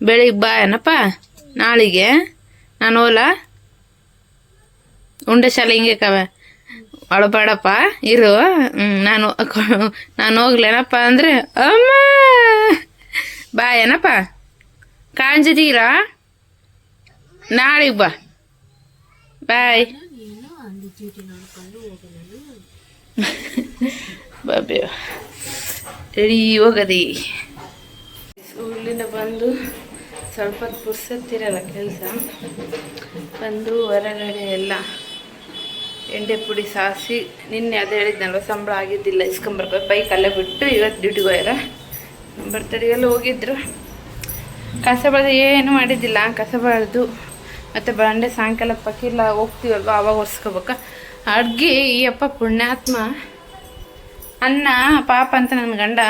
ಬೆಳಿಗ್ಗೆ ಬಾ ಏನಪ್ಪ ನಾಳೆಗೆ. ನಾನು ಹೋಲ ಉಂಡೆ ಶಾಲೆ ಹಿಂಗೆ ಕವೆ ಅಳಬೇಡಪ್ಪ ಇರು. ನಾನು ಹೋಗ್ಲೇನಪ್ಪ ಅಂದರೆ ಅಮ್ಮ ಬಾ ಏನಪ್ಪ ಕಾಂಜಿದೀರಾ ನಾಳೆಗೆ ಬಾ ಬಾಯ್. ಬಾಬಿ ರೆಡಿ ಹೋಗದಿ. ಸ್ಕೂಲಿಂದ ಬಂದು ಸ್ವಲ್ಪ ಪುರ್ಸತ್ತಿರಲ್ಲ ಕೆಲಸ, ಬಂದು ಹೊರಗಡೆ ಎಲ್ಲ ಎಣ್ಣೆ ಪುಡಿ ಸಾರಿಸಿ ನಿನ್ನೆ ಅದು ಹೇಳಿದ್ನಲ್ವ ಸಂಬಳ ಆಗಿದ್ದಿಲ್ಲ ಇಸ್ಕೊಂಬರ್ಬೇಕು ಬೈಕ್ ಅಲ್ಲೇ ಬಿಟ್ಟು ಇವತ್ತು ಡ್ಯೂಟಿಗೆ ಹೋಗ್ಯಾರ. ಬರ್ತಡೆಗೆಲ್ಲ ಹೋಗಿದ್ರು. ಕಸ ಬಳ್ದು ಏನು ಮಾಡಿದ್ದಿಲ್ಲ, ಕಸ ಬಳ್ದು ಮತ್ತು ಬಂಡೆ ಸಾಯಂಕಾಲ ಪಕ್ಕಿಲ್ಲ ಹೋಗ್ತೀವಲ್ವ ಆವಾಗ ಒರೆಸ್ಕೋಬೇಕು. ಅಡ್ಗೆ ಈ ಅಪ್ಪ ಪುಣ್ಯಾತ್ಮ ಅನ್ನ ಪಾಪ ಅಂತ ನನ್ನ ಗಂಡ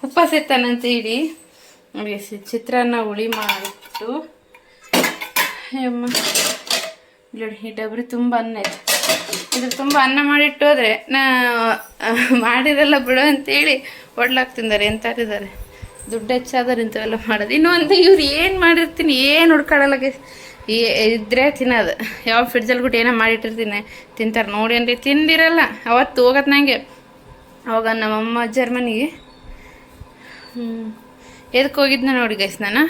ಉಪವಾಸ ಇರ್ತಾನಂತ ಹೇಳಿ ನೋಡಿ ಚಿತ್ರಾನ್ನ ಹುಳಿ ಮಾಡಿಟ್ಟು ನೋಡಿ ಈ ಡಬ್ರಿ ತುಂಬ ಅನ್ನ ಇದೆ. ಇದ್ರ ತುಂಬ ಅನ್ನ ಮಾಡಿಟ್ಟು ಹೋದರೆ ನಾ ಮಾಡಿರಲ್ಲ ಬಿಡು ಅಂತೇಳಿ ಒಡ್ಲಾಕ್ ತಿಂದಾರೆ ಎಂತಾರಿದ್ದಾರೆ. ದುಡ್ಡು ಹೆಚ್ಚಾದ್ರೆ ಇಂಥವೆಲ್ಲ ಮಾಡೋದು. ಇನ್ನೊಂದು ಇವ್ರು ಏನು ಮಾಡಿರ್ತೀನಿ ಏನು ಹುಡ್ಕಾಡಲ್ಲ ಇದ್ರೆ ತಿನ್ನೋದು. ಯಾವ ಫ್ರಿಡ್ಜಲ್ಲಿ ಬಿಟ್ಟು ಏನೋ ಮಾಡಿಟ್ಟಿರ್ತೀನಿ ತಿಂತಾರೆ ನೋಡಿ ಅಂದರೆ ತಿಂದಿರಲ್ಲ. ಅವತ್ತು ಹೋಗತ್ತೆ ನನಗೆ ಅವಾಗ ನಮ್ಮಮ್ಮ ಅಜ್ಜರ ಮನೆಗೆ ಎದಕ್ಕೆ ಹೋಗಿದ್ನ ನೋಡಿ ಗೈಸ್, ನಾನು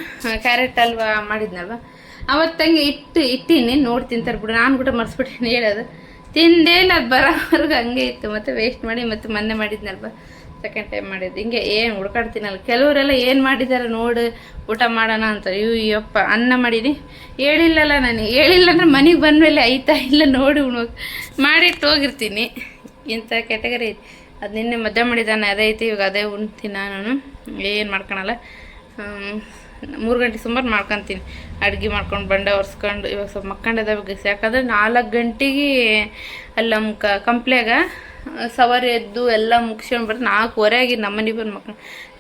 ಕ್ಯಾರೆಟ್ ಹಲ್ವಾ ಮಾಡಿದ್ನಲ್ವ ಅವತ್ತಂಗೆ ಇಟ್ಟೀನಿ ನೋಡಿ ತಿಂತಾರೆ ಬಿಡು. ನಾನು ಕೂಡ ಮರ್ಸ್ಬಿಟ್ಟಿನಿ ಹೇಳೋದು, ತಿಂದೇ ಇಲ್ಲ. ಅದು ಬರೋವರೆಗೂ ಹಂಗೆ ಇತ್ತು. ಮತ್ತು ವೇಸ್ಟ್ ಮಾಡಿ ಮತ್ತು ಮೊನ್ನೆ ಮಾಡಿದ್ನಲ್ವ ಸೆಕೆಂಡ್ ಟೈಮ್ ಮಾಡಿದ್ದು. ಹಿಂಗೆ ಏನು ಹುಡ್ಕಾಡ್ತೀನಲ್ಲ. ಕೆಲವರೆಲ್ಲ ಏನು ಮಾಡಿದ್ದಾರೆ ನೋಡಿ ಊಟ ಮಾಡೋಣ ಅಂತಾರೆ. ಅಯ್ಯಪ್ಪ ಅನ್ನ ಮಾಡೀನಿ ಹೇಳಿಲ್ಲಲ್ಲ, ನಾನು ಹೇಳಿಲ್ಲ ಅಂದ್ರೆ ಮನೆಗೆ ಬಂದಮೇಲೆ ಆಯ್ತಾ ಇಲ್ಲ ನೋಡಿ ಉಣ್ಬೇಕು ಮಾಡಿಟ್ಟು ಹೋಗಿರ್ತೀನಿ. ಇಂಥ ಕ್ಯಾಟಗರಿ ಐತಿ. ಅದು ನಿನ್ನೆ ಮದುವೆ ಮಾಡಿದ್ದಾನೆ ಅದೇ ಐತಿ, ಇವಾಗ ಅದೇ ಉಣ್ತೀನಿ. ನಾನು ಏನು ಮಾಡ್ಕೊಳಲ್ಲ. 3 ಗಂಟೆ ಸುಮಾರು ಮಾಡ್ಕೊತೀನಿ ಅಡುಗೆ ಮಾಡ್ಕೊಂಡು ಬಂಡೆ ಒರೆಸ್ಕೊಂಡು. ಇವಾಗ ಸ್ವಲ್ಪ ಮಕ್ಕಂಡದ ಬಗ್ಗೆ ಯಾಕಂದರೆ 4 ಗಂಟೆಗೆ ಅಲ್ಲಿ ನಮ್ಮ ಕಂಪ್ಲೇಗ ಸವಾರಿ ಎದ್ದು ಎಲ್ಲ ಮುಗಿಸ್ಕೊಂಡು ಬರ್ತೀನಿ. 4:15 ಆಗಿದೆ ನಮ್ಮನೆ ಬಂದು ಮಕ್ಕಳು.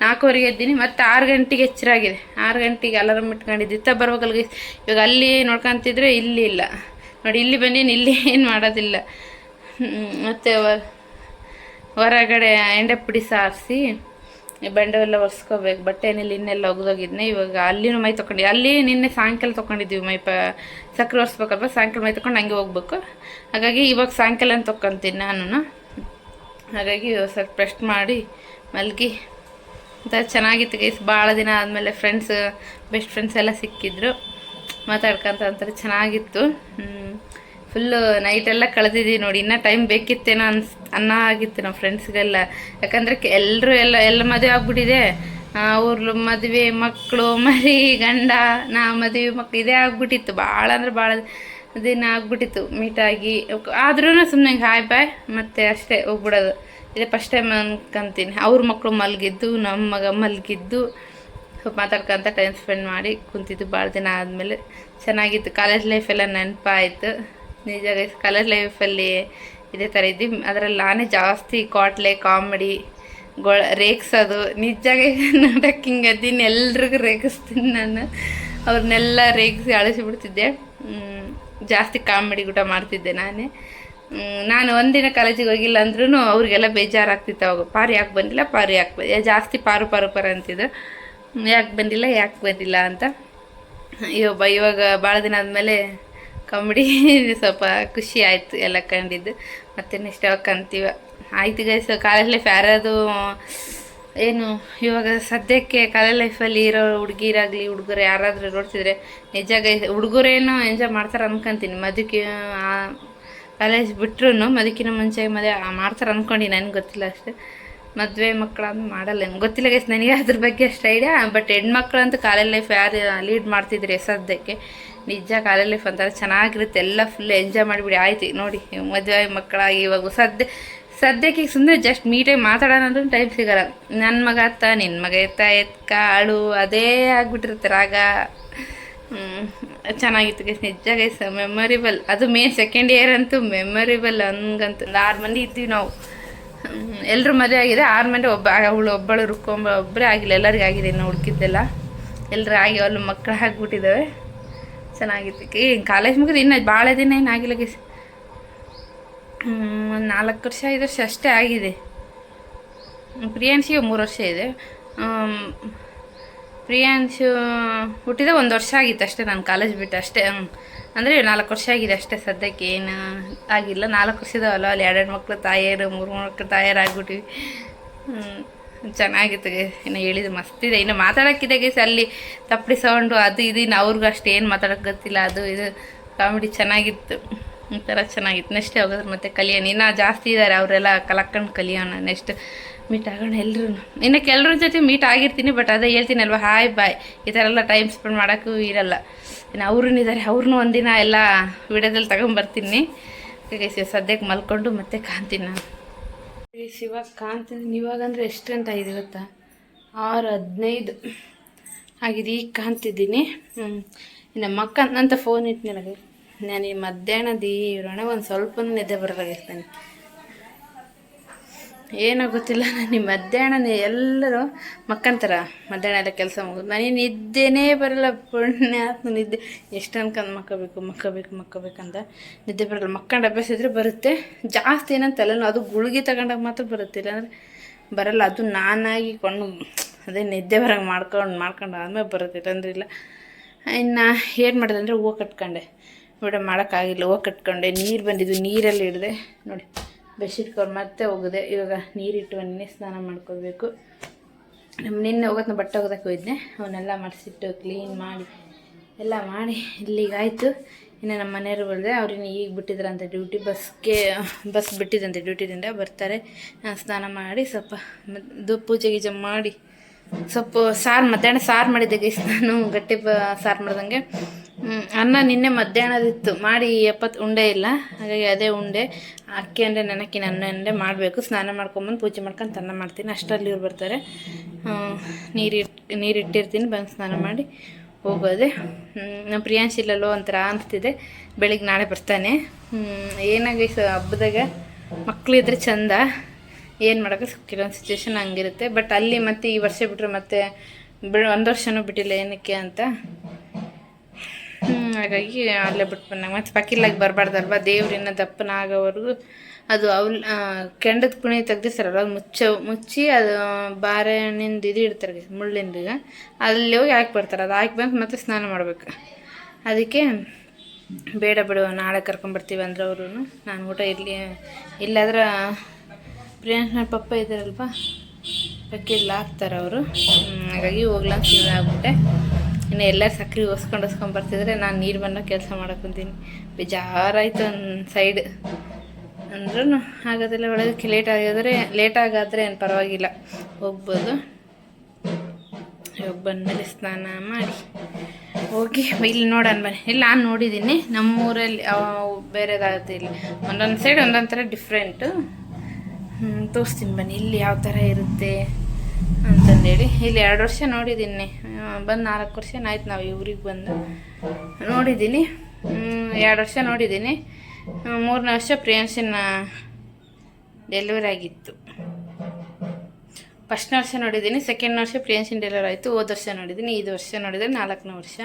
4:15 ಎದ್ದೀನಿ. ಮತ್ತು 6 ಗಂಟೆಗೆ ಎಚ್ಚರಾಗಿದೆ. 6 ಗಂಟೆಗೆ ಅಲಾರಾಮ್ ಇಟ್ಕೊಂಡಿದ್ದು ಇತ್ತ ಬರ್ಬೇಕಲ್ಲ. ಇವಾಗ ಅಲ್ಲಿ ನೋಡ್ಕೊತಿದ್ರೆ ಇಲ್ಲಿ ಇಲ್ಲ ನೋಡಿ, ಇಲ್ಲಿ ಬಂದೀನಿ, ಇಲ್ಲಿ ಏನು ಮಾಡೋದಿಲ್ಲ. ಮತ್ತು ಹೊರಗಡೆ ಎಂಡೆ ಪುಡಿ ಸಾರಿಸಿ ಬಂಡೆವೆಲ್ಲ ಒರೆಸ್ಕೋಬೇಕು. ಬಟ್ಟೆ ಏನಿಲ್ಲ ಇನ್ನೆಲ್ಲ ಒಗ್ದೋಗಿದ್ನೆ. ಇವಾಗ ಅಲ್ಲಿನೂ ಮೈ ತೊಗೊಂಡು ಅಲ್ಲಿ ನಿನ್ನೆ ಸಾಯಂಕಾಲ ತೊಗೊಂಡಿದ್ದೀವಿ ಮೈ ಸಕ್ಕರೆ ಒರೆಸ್ಬೇಕಲ್ವ, ಸಾಯಂಕಾಲ ಮೈ ತೊಗೊಂಡು ಹಂಗೆ ಹೋಗ್ಬೇಕು. ಹಾಗಾಗಿ ಇವಾಗ ಸಾಯಂಕಾಲ ತೊಗೊತೀನಿ ನಾನು. ಹಾಗಾಗಿ ಸ್ವಲ್ಪ ರೆಸ್ಟ್ ಮಾಡಿ ಮಲಗಿ ಅಂತ ಚೆನ್ನಾಗಿತ್ತು ಗೈಸ್. ಭಾಳ ದಿನ ಆದಮೇಲೆ ಬೆಸ್ಟ್ ಫ್ರೆಂಡ್ಸ್ ಎಲ್ಲ ಸಿಕ್ಕಿದ್ರು, ಮಾತಾಡ್ಕೊಂತ ಅಂತಾರೆ ಚೆನ್ನಾಗಿತ್ತು. ಫುಲ್ಲು ನೈಟೆಲ್ಲ ಕಳೆದಿದ್ದೀವಿ ನೋಡಿ. ಇನ್ನೂ ಟೈಮ್ ಬೇಕಿತ್ತೇನೋ ಅನ್ನ ಆಗಿತ್ತು ನಾವು ಫ್ರೆಂಡ್ಸ್ಗೆಲ್ಲ. ಯಾಕಂದರೆ ಎಲ್ಲ ಮದುವೆ ಆಗ್ಬಿಟ್ಟಿದೆ. ಅವ್ರ ಮದುವೆ ಮಕ್ಕಳು ಮರಿ ಗಂಡ ಮದುವೆ ಮಕ್ಕಳು ಇದೇ ಆಗ್ಬಿಟ್ಟಿತ್ತು. ಭಾಳ ಅಂದರೆ ಭಾಳ ದಿನ ಆಗ್ಬಿಟ್ಟಿತ್ತು ಮೀಟಾಗಿ. ಆದ್ರೂ ಸುಮ್ಮನೆ ಹಾಯ್ ಬಾಯ್ ಮತ್ತು ಅಷ್ಟೇ ಹೋಗ್ಬಿಡೋದು. ಇದೇ ಫಸ್ಟ್ ಟೈಮ್ ಅನ್ಕೊಂತೀನಿ. ಅವ್ರ ಮಕ್ಕಳು ಮಲಗಿದ್ದು, ನಮ್ಮ ಮಗ ಮಲಗಿದ್ದು, ಸ್ವಲ್ಪ ಮಾತಾಡ್ಕೊಂತ ಟೈಮ್ ಸ್ಪೆಂಡ್ ಮಾಡಿ ಕುಂತಿದ್ದು ಭಾಳ ದಿನ ಆದಮೇಲೆ. ಚೆನ್ನಾಗಿತ್ತು. ಕಾಲೇಜ್ ಲೈಫೆಲ್ಲ ನೆನಪಾಯಿತು ನಿಜ ಗೈಸ್. ಕಾಲೇಜ್ ಲೈಫಲ್ಲಿ ಇದೇ ಥರ ಇದ್ವಿ. ಅದರಲ್ಲಿ ನಾನೇ ಜಾಸ್ತಿ ಕಾಮಿಡಿ ರೇಗಿಸೋದು ನಿಜ ಗೈಸ್. ನೋಡೋಕೆ ಹಿಂಗೆ ಅದೀನಿ, ಎಲ್ರಿಗೂ ರೇಗಿಸ್ತೀನಿ ನಾನು. ಅವ್ರನ್ನೆಲ್ಲ ರೇಗಿಸಿ ಅಳಿಸಿಬಿಡ್ತಿದ್ದೆ. ಜಾಸ್ತಿ ಕಾಮಿಡಿ ಊಟ ಮಾಡ್ತಿದ್ದೆ ನಾನೇ. ನಾನು ಒಂದಿನ ಕಾಲೇಜಿಗೆ ಹೋಗಿಲ್ಲ ಅಂದ್ರೂ ಅವ್ರಿಗೆಲ್ಲ ಬೇಜಾರಾಗ್ತಿತ್ತು. ಅವಾಗ ಪಾರು ಯಾಕೆ ಬಂದಿಲ್ಲ, ಪಾರು ಯಾಕೆ ಬಂದಿಲ್ಲ, ಜಾಸ್ತಿ ಪಾರು ಅಂತಿದ್ದು. ಯಾಕೆ ಬಂದಿಲ್ಲ ಅಂತ. ಇವಾಗ ಭಾಳ ದಿನ ಆದಮೇಲೆ ಕಾಮಿಡಿ ಸ್ವಲ್ಪ ಖುಷಿ ಆಯಿತು ಎಲ್ಲ ಕಂಡಿದ್ದು. ಮತ್ತೆ ನೆಕ್ಸ್ಟ್ ಯಾವಾಗ ಕಂತೀವ ಆಯ್ತು ಗೈಸ್. ಕಾಲೇಜ್ ಲೈಫ್ ಯಾರ್ಯಾವುದು ಏನು ಇವಾಗ ಸದ್ಯಕ್ಕೆ ಕಾಲೇಜ್ ಲೈಫಲ್ಲಿ ಇರೋ ಹುಡುಗಿರಾಗಲಿ ಹುಡುಗರು ಯಾರಾದರೂ ನೋಡ್ತಿದ್ರೆ ನಿಜ ಗೈಸ್, ಹುಡುಗರೇನೋ ಎಂಜಾಯ್ ಮಾಡ್ತಾರೆ ಅನ್ಕೊಂತೀನಿ. ಕಾಲೇಜ್ ಬಿಟ್ರು ಮದುಕಿನ ಮುಂಚೆ ಮದುವೆ ಮಾಡ್ತಾರೆ ಅಂದ್ಕೊಂಡು ನನಗೆ ಗೊತ್ತಿಲ್ಲ ಅಷ್ಟೇ. ಮದುವೆ ಮಕ್ಕಳಂದು ಮಾಡಲ್ಲ, ನನಗೆ ಗೊತ್ತಿಲ್ಲ ಗೈಸ್. ನನಗೆ ಅದ್ರ ಬಗ್ಗೆ ಅಷ್ಟು ಐಡಿಯಾ. ಬಟ್ ಹೆಣ್ಮಕ್ಳಂತೂ ಕಾಲೇಜ್ ಲೈಫ್ ಯಾರು ಲೀಡ್ ಮಾಡ್ತಿದ್ರೆ ಸದ್ಯಕ್ಕೆ ನಿಜ ಕಾಲೇಜ್ ಲೈಫ್ ಅಂತಾರೆ ಚೆನ್ನಾಗಿರುತ್ತೆ. ಎಲ್ಲ ಫುಲ್ ಎಂಜಾಯ್ ಮಾಡಿಬಿಡಿ ಆಯ್ತು ನೋಡಿ. ಮದುವೆ ಮಕ್ಕಳಾಗಿ ಇವಾಗ ಸದ್ಯಕ್ಕೆ ಸುಮ್ಮನೆ ಜಸ್ಟ್ ಮೀಟಾಗಿ ಮಾತಾಡೋಣ ಅಂದ್ರೆ ಟೈಮ್ ಸಿಗಲ್ಲ. ನನ್ನ ಮಗ ಅತ್ತ ನಿನ್ನ ಮಗ ಕಾಳು ಅದೇ ಆಗ್ಬಿಟ್ಟಿರುತ್ತೆ ರಾಗ. ಚೆನ್ನಾಗಿತ್ತು ಗೈಸ್ ನಿಜ ಗೈಸ್. ಮೆಮೊರೇಬಲ್. ಅದು ಮೇನ್ ಸೆಕೆಂಡ್ ಇಯರ್ ಅಂತೂ ಮೆಮೊರೇಬಲ್. ಹಂಗಂತೂ 6 ಮಂದಿ ಇದ್ದೀವಿ ನಾವು. ಎಲ್ಲರೂ ಮದುವೆ ಆಗಿದೆ. 6 ಮಂದಿ ಒಬ್ಬಳು ಒಬ್ಬರೇ ಆಗಿಲ್ಲ, ಎಲ್ಲರಿಗೂ ಆಗಿದೆ. ಇನ್ನು ಹುಡುಕಿದ್ದೆಲ್ಲ ಎಲ್ಲರೂ ಆಗಿ ಅಲ್ಲಿ ಮಕ್ಕಳು ಆಗಿಬಿಟ್ಟಿದ್ದಾವೆ. ಚೆನ್ನಾಗಿತ್ತು. ಕಾಲೇಜ್ ಮುಗಿದು ಇನ್ನು ಭಾಳ ದಿನ ಏನಾಗಿಲ್ಲ ಗೈಸ್. 4 ವರ್ಷ 5 ವರ್ಷ ಅಷ್ಟೇ ಆಗಿದೆ. ಪ್ರಿಯಾನ್ಸಿಗೆ 3 ವರ್ಷ ಇದೆ. ಪ್ರಿಯಾಂಶು ಹುಟ್ಟಿದ 1 ವರ್ಷ ಆಗಿತ್ತು ಅಷ್ಟೇ, ನಾನು ಕಾಲೇಜ್ ಬಿಟ್ಟು ಅಷ್ಟೇ. ಅಂದರೆ 4 ವರ್ಷ ಆಗಿದೆ ಅಷ್ಟೇ, ಸದ್ಯಕ್ಕೆ ಏನು ಆಗಿಲ್ಲ. 4 ವರ್ಷದವಲ್ಲ, ಅಲ್ಲಿ 2 ಮಕ್ಕಳು ತಾಯಿಯರು, 3 ಮಕ್ಕಳು ತಾಯಿಯರಾಗ್ಬಿಟ್ಟಿವಿ. ಚೆನ್ನಾಗಿತ್ತು ಇನ್ನು ಹೇಳಿದ್ದು ಮಸ್ತಿದೆ. ಇನ್ನು ಮಾತಾಡೋಕ್ಕಿದೆ ಗೈಸ್, ಅಲ್ಲಿ ತಪ್ಪಡಿ ಸೌಂಡು ಅದು ಇದು. ಇನ್ನು ಅವ್ರಿಗೂ ಅಷ್ಟು ಏನು ಮಾತಾಡೋಕ್ಕೆ ಗೊತ್ತಿಲ್ಲ, ಅದು ಇದು ಕಾಮಿಡಿ ಚೆನ್ನಾಗಿತ್ತು. ಒಂಥರ ಚೆನ್ನಾಗಿತ್ತು. ನೆಕ್ಸ್ಟ್ ಹೋಗೋದ್ರೆ ಮತ್ತೆ ಕಲಿಯೋಣ. ಇನ್ನೂ ಜಾಸ್ತಿ ಇದ್ದಾರೆ ಅವರೆಲ್ಲ, ಕಲಕ್ಕೊಂಡು ಕಲಿಯೋಣ. ನೆಕ್ಸ್ಟ್ ಮೀಟ್ ಆಗೋಣ ಎಲ್ಲರೂ. ಇನ್ನು ಕೆಲವ್ರ ಜೊತೆ ಮೀಟ್ ಆಗಿರ್ತೀನಿ, ಬಟ್ ಅದೇ ಹೇಳ್ತೀನಲ್ವ, ಹಾಯ್ ಬಾಯ್ ಈ ಥರ ಎಲ್ಲ ಟೈಮ್ ಸ್ಪೆಂಡ್ ಮಾಡೋಕ್ಕೂ ಇರಲ್ಲ. ಇನ್ನು ಅವ್ರೂ ಇದ್ದಾರೆ, ಅವ್ರನ್ನೂ ಒಂದಿನ ಎಲ್ಲ ವಿಡಿಯೋದಲ್ಲಿ ತಗೊಂಬರ್ತೀನಿ. ಗೈಸ್ ಸದ್ಯಕ್ಕೆ ಮಲ್ಕೊಂಡು ಮತ್ತೆ ಕಾಣ್ತೀನಿ ನಾನು. ಗೈಸ್ ಇವಾಗ ಕಾಣ್ತಿದ್ದೀನಿ. ಇವಾಗಂದರೆ ಎಷ್ಟು ಅಂತ ಇದೆ ಗೊತ್ತಾ? 6:15 ಆಗಿದೆ. ಈಗ ಕಾಣ್ತಿದ್ದೀನಿ. ಇನ್ನು ಮಕ್ಕಂತ ಫೋನ್ ಇಟ್ಟಿನಿಲ್ಲ ಗೈಸ್. ನಾನು ಈ ಮಧ್ಯಾಹ್ನದ ಇರೋಣ ಒಂದು ಸ್ವಲ್ಪ ನಿದ್ದೆ ಬರೋದಾಗಿರ್ತಾನೆ, ಏನೋ ಗೊತ್ತಿಲ್ಲ. ನಾನು ಈ ಮಧ್ಯಾಹ್ನ ಎಲ್ಲರೂ ಮಕ್ಕಂತಾರ, ಮಧ್ಯಾಹ್ನ ಎಲ್ಲ ಕೆಲಸ ಮುಗಿದು ನನಗೆ ನಿದ್ದೆನೇ ಬರಲ್ಲ. ಪುಣ್ಯಾತ್ಮ ನಿದ್ದೆ ಎಷ್ಟು ಅನ್ಕೊಂಡು ಮಕ್ಕಬೇಕಂತ ನಿದ್ದೆ ಬರಲ್ಲ. ಮಕ್ಕಂಡು ಅಭ್ಯಾಸ ಇದ್ದರೆ ಬರುತ್ತೆ. ಜಾಸ್ತಿ ಏನಂತ ತಲೆನೋ ಅದು ಗುಳಿಗೆ ತಗೊಂಡಾಗ ಮಾತ್ರ ಬರುತ್ತೆ, ಇಲ್ಲಾಂದರೆ ಬರಲ್ಲ. ಅದು ನಾನಾಗಿ ಅದೇ ನಿದ್ದೆ ಬರೋಂಗೆ ಮಾಡ್ಕೊಂಡು ಆದ್ಮೇಲೆ ಬರುತ್ತೆ, ಇಲ್ಲಾಂದ್ರೆ ಇಲ್ಲ. ಇನ್ನು ಏನು ಮಾಡಿದೆ ಅಂದರೆ ಹೂವು ಕಟ್ಕೊಂಡೆ. ಬಿಡ ಮಾಡೋಕ್ಕಾಗಿಲ್ಲ, ಹೂವು ಕಟ್ಕೊಂಡೆ. ನೀರು ಬಂದಿದ್ದು, ನೀರಲ್ಲಿ ಹಿಡಿದೆ ನೋಡಿ. ಬೆಡ್ಶೀಟ್ ಕವರ್ ಮತ್ತೆ ಹೋಗಿದೆ. ಇವಾಗ ನೀರಿಟ್ಟು ನಿನ್ನೆ ಸ್ನಾನ ಮಾಡ್ಕೋಬೇಕು. ನಿನ್ನೆ ಹೋಗೋದನ್ನ ಬಟ್ಟೆ ಹೋಗೋದಕ್ಕೆ ಹೋಗಿದ್ದೆ, ಅವನ್ನೆಲ್ಲ ಮಾಡಿಸಿಟ್ಟು ಕ್ಲೀನ್ ಮಾಡಿ ಎಲ್ಲ ಮಾಡಿ ಇಲ್ಲಿಗಾಯಿತು. ಇನ್ನು ನಮ್ಮ ಮನೆಯವ್ರು ಬಳಿದೆ, ಅವ್ರಿನ್ನು ಈಗ ಬಿಟ್ಟಿದ್ರಂತೆ ಡ್ಯೂಟಿ. ಬಸ್ ಬಿಟ್ಟಿದ್ದಂತೆ ಡ್ಯೂಟಿದಿಂದ. ಬರ್ತಾರೆ, ಸ್ನಾನ ಮಾಡಿ ಸ್ವಲ್ಪ ಪೂಜೆ ಗೀಜೆ ಮಾಡಿ ಸ್ವಲ್ಪ ಮಧ್ಯಾಹ್ನ ಸಾರು ಮಾಡಿದ್ದೆ ಗೈಸ್. ನಾನು ಗಟ್ಟಿ ಸಾರು ಮಾಡ್ದಂಗೆ. ಅನ್ನ ನಿನ್ನೆ ಮಧ್ಯಾಹ್ನದಿತ್ತು, ಮಾಡಿ 70 ಉಂಡೆ ಇಲ್ಲ, ಹಾಗಾಗಿ ಅದೇ ಉಂಡೆ. ಅಕ್ಕಿ ಅಂದರೆ ನೆನಕಿನ ಅನ್ನ ಮಾಡಬೇಕು. ಸ್ನಾನ ಮಾಡ್ಕೊಂಬಂದು ಪೂಜೆ ಮಾಡ್ಕೊಂಡು ಅನ್ನ ಮಾಡ್ತೀನಿ. ಅಷ್ಟರಲ್ಲಿ ಇವ್ರು ಬರ್ತಾರೆ. ನೀರಿಟ್ಟಿರ್ತೀನಿ, ಬಂದು ಸ್ನಾನ ಮಾಡಿ ಹೋಗೋದೆ. ನಮ್ಮ ಪ್ರಿಯಾಂಶ್ ಇಲ್ಲಲ್ಲೋ ಒಂಥರ ಅನಿಸ್ತಿದೆ. ಬೆಳಿಗ್ಗೆ ನಾಳೆ ಬರ್ತಾನೆ. ಏನಾಗೈಸ್ ಹಬ್ಬದಾಗ ಮಕ್ಕಳಿದ್ರೆ ಚಂದ, ಏನು ಮಾಡೋಕ್ಕೆ ಕೆಲವೊಂದು ಸಿಚುವೇಶನ್ ಹಂಗಿರುತ್ತೆ. ಬಟ್ ಅಲ್ಲಿ ಮತ್ತೆ ಈ ವರ್ಷ ಬಿಟ್ಟರೆ ಮತ್ತೆ 1 ವರ್ಷನೂ ಬಿಟ್ಟಿಲ್ಲ ಏನಕ್ಕೆ ಅಂತ. ಹಾಗಾಗಿ ಅಲ್ಲೇ ಬಿಟ್ಟು ಬಂದಾಗ ಮತ್ತೆ ಪಕ್ಕಿಲಾಗಿ ಬರಬಾರ್ದಲ್ವ. ದೇವ್ರಿನ್ನ ದಪ್ಪನ ಆಗೋವರೆಗೂ ಅದು ಕೆಂಡದ ಕುಣಿ ತೆಗ್ದಿರ್ತಾರಲ್ಲ, ಅದು ಮುಚ್ಚಿ ಅದು ಬಾರೆಹಣ್ಣಿಂದು ಇದು ಇಡ್ತಾರೆ ಮುಳ್ಳಿಂದ, ಅಲ್ಲಿ ಹೋಗಿ ಹಾಕಿ ಬರ್ತಾರೆ. ಅದು ಹಾಕಿ ಬಂದು ಮತ್ತೆ ಸ್ನಾನ ಮಾಡಬೇಕು. ಅದಕ್ಕೆ ಬೇಡ ಬಿಡುವ, ನಾಳೆ ಕರ್ಕೊಂಬರ್ತೀವಿ ಅಂದ್ರೆ ಅವರು. ನಾನು ಊಟ ಇಲ್ಲಾದ್ರೆ ಪ್ರಿಯಾಂಶನ ಪಪ್ಪ ಇದ್ದಾರಲ್ವ, ಪಕ್ಕಿಲ್ಲ ಹಾಕ್ತಾರೆ ಅವರು. ಹಾಗಾಗಿ ಹೋಗ್ಲಾ ಅಂತ ಸುಮ್ಮನೆ ಆಗ್ಬಿಟ್ಟೆ. ಇನ್ನು ಎಲ್ಲರೂ ಸಕ್ರೆ ಹೊಸ್ಕೊಂಬರ್ತಿದ್ರೆ ನಾನು ನೀರು ಬಂದ ಕೆಲಸ ಮಾಡಕ್ಕಂತೀನಿ. ಬೇಜಾರಾಯ್ತು ಒಂದು ಸೈಡ್. ಅಂದ್ರೂ ಆಗೋದಿಲ್ಲ, ಒಳಗೆ ಲೇಟ್ ಆಗಾದರೆ ಏನು ಪರವಾಗಿಲ್ಲ, ಹೋಗ್ಬೋದು. ಇವಾಗ ಬಂದಮೇಲೆ ಸ್ನಾನ ಮಾಡಿ ಹೋಗಿ ಇಲ್ಲಿ ನೋಡೋಣ ಬನ್ನಿ. ಇಲ್ಲಿ ನಾನು ನೋಡಿದ್ದೀನಿ ನಮ್ಮೂರಲ್ಲಿ ಬೇರೆದಾಗುತ್ತೆ. ಇಲ್ಲಿ ಒಂದೊಂದು ಸೈಡ್ ಒಂದೊಂದು ಥರ ಡಿಫ್ರೆಂಟು. ತೋರಿಸ್ತೀನಿ ಬನ್ನಿ ಇಲ್ಲಿ ಯಾವ ಥರ ಇರುತ್ತೆ ಅಂತಂದೇಳಿ. ಇಲ್ಲಿ 2 ವರ್ಷ ನೋಡಿದ್ದೀನಿ, ಬಂದು 4 ವರ್ಷ ಆಯ್ತು ನಾವು ಈ ಊರಿಗೆ ಬಂದು. ನೋಡಿದ್ದೀನಿ 2 ವರ್ಷ ನೋಡಿದ್ದೀನಿ. 3ನೇ ವರ್ಷ ಪ್ರಿಯಾಂಶನ ಡೆಲಿವರಿ ಆಗಿತ್ತು. ಫಸ್ಟ್ನೇ ವರ್ಷ ನೋಡಿದ್ದೀನಿ, ಸೆಕೆಂಡ್ ವರ್ಷ ಪ್ರಿಯಾಂಶನ ಡೆಲಿವರಿ ಆಯಿತು. ಹೋದ ವರ್ಷ ನೋಡಿದ್ದೀನಿ, 5 ವರ್ಷ ನೋಡಿದರೆ 4ನೇ ವರ್ಷ.